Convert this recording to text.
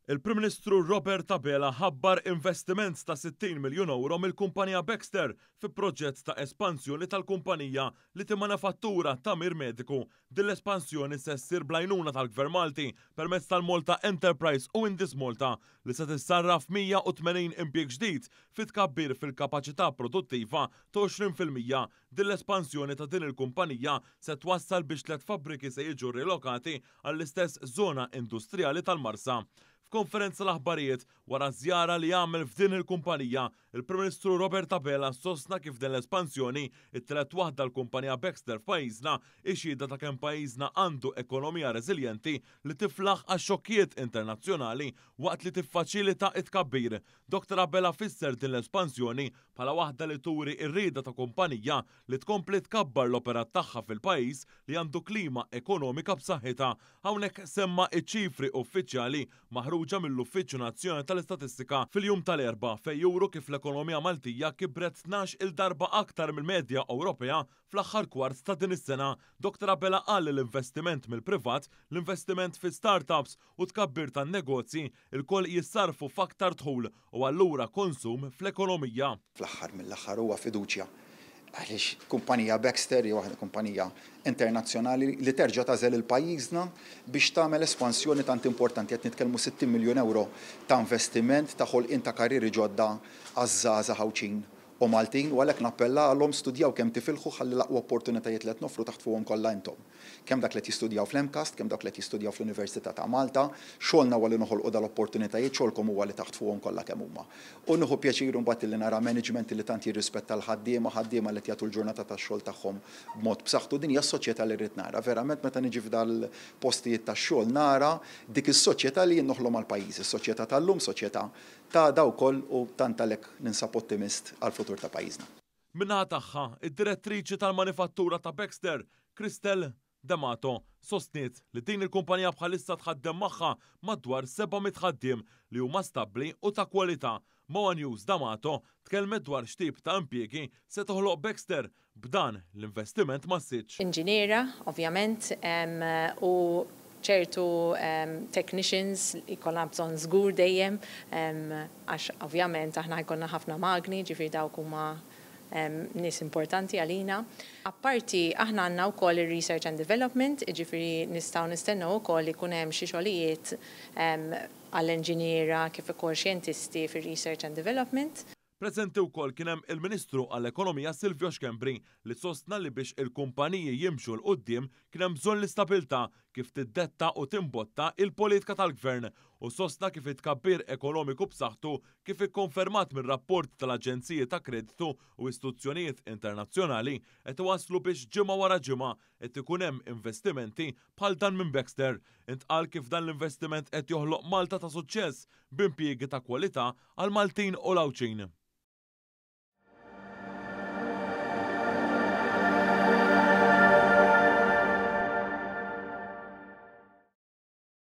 Il-Prim Ministru Robert Abela ħabbar investiment ta' 60 miljun euro mill-kumpanija Baxter fi proġett ta' espansjoni tal-kumpanija li timmanifattura tamir mediku. Din l-espansjoni se ssir bl-għajnuna tal-Gvern Malti permezz tal-Malta Enterprise u Indis Malta li se tissarraf 180 impjieg ġdid fit tkabbir fil-kapaċità produttiva ta' 20%. Din l-espansjoni ta' din il-kumpanija se twassal biex 3 fabbriki se jiġu rilokati għall-istess żona industrijali tal-Marsa. F'konferenza l-aħbarijiet wara żjara li għamel f'din il-kumpanija, il-Prim Ministru Robert Abela sostna kif din l-espansjoni it-telet waħda l-kumpanija Baxter f'pajjiżna ixhieda ta' kemm pajjiżna għandu ekonomija reżiljenti li tiflaħ għax-xokkijiet internazzjonali waqt li tiffaċilita t-tkabbir. Dr. Abela fisser din l-espansjoni bħala waħda li turi r-rieda ta' kumpanija li tkompli tkabbar l-operat tagħha fil-pajjiż li għandu klima ekonomika b'saħħitha. Hawnhekk semma iċ-ċifri uffiċjali maħruġa mill-Uffiċċju Nazzjonali tal-Istatistika fil-jum tal-Erba' fejn juru kif l-ekonomija Maltija kibret 12 darba aktar mill-medja Ewropea fl-aħħar kwart ta' din is-sena. Dr. Abela qal li l-investiment mill-privat, l-investiment fi startups u tkabbir tan-negozji il-koll jissarfu f'aktar dħul u allura konsum fl-ekonomija. Fl-aħħar mill-aħħar huwa fiduċja. Għaliex kumpanija Baxter hija waħda kumpanija internazzjonali li terġa' tażel il-pajjiżna biex tagħmel espansjoni tant importanti qed nitkellmu 60 miljun euro ta' investiment ta' ħolqien ta' karrieri ġodda għaż-żgħażagħ Ħawċin u Maltin u għalhekk nappella għalhom studjaw kemm tifilħu ħalli l-aqwa opportunitajiet li qed nofru taħt fuqhom kollha intom. Kemm dak li jistudjaw fl-MCAST, kemm dak li jistudjaw fl-Università ta' Malta, xogħolna huwa li noħolqu dal-opportunitajiet, xogħolkom huwa li taħt fuqhom kollha kemm huma. U nieħu pjaċir imbagħad li nara management li tant jirrispetta l-ħaddiema li jagħtu l-ġurnata tax-xogħol tagħhom b'mod b'saħħtu. Din hija s-soċjetà li rrid nara. Verament meta niġi f'dal-postijiet tax-xogħol nara dik is-soċjetà li jien noħlom għall-pajjiż, is-soċjetà tal-lum, soċjetà ta' daw koll u tant għalhekk ninsab ottimist għall-futur ta' pajjiżna. Minnaħa tagħha, id-direttriċi tal-manifattura ta' Baxter, Kristel D'Amato, sostniet li din il-kumpanija bħalissa tħaddem magħha madwar 700 ħaddiem li huma stabbli u ta' kwalità. Moa News D'Amato tkellmet dwar x'tip ta' impjiegi se toħloq Baxter b'dan l-investiment massiġġ. Inġiniera, ovvjament, u ċertu technicians ikollha bżonn żgur dejjem għax ovvjament aħna jkollna ħafna magni, ġifieri dawk huma nies importanti għalina. Apparti aħna għandna wkoll ir-research and development, ġifieri nistgħu nistennew ukoll ikun hemm xi xogħlijiet għall-inġiniera kif ukoll xjentisti fir-research and development. Preżenti wkoll kien hemm il-Ministru għall-Ekonomija Silvio Xkembri li sostna li biex il-kumpaniji jimxu l qudiem kien hemm bżonn l-istabilità kif tiddetta u timbotta il-politika tal-Gvern u sostna kif it-tkabbir ekonomiku b'saħħtu kif ikkonfermat mir-rapport tal-Aġenziji ta' Kreditu u istituzzjonijiet internazzjonali qed iwasslu biex ġimgħa wara ġimgħa qed ikun hemm investimenti bħal dan minn Baxter. Intqal kif dan l-investiment qed joħloq Malta ta' suċċess b'impjiegi ta' kwalità għal Maltin u l-Ħawċin.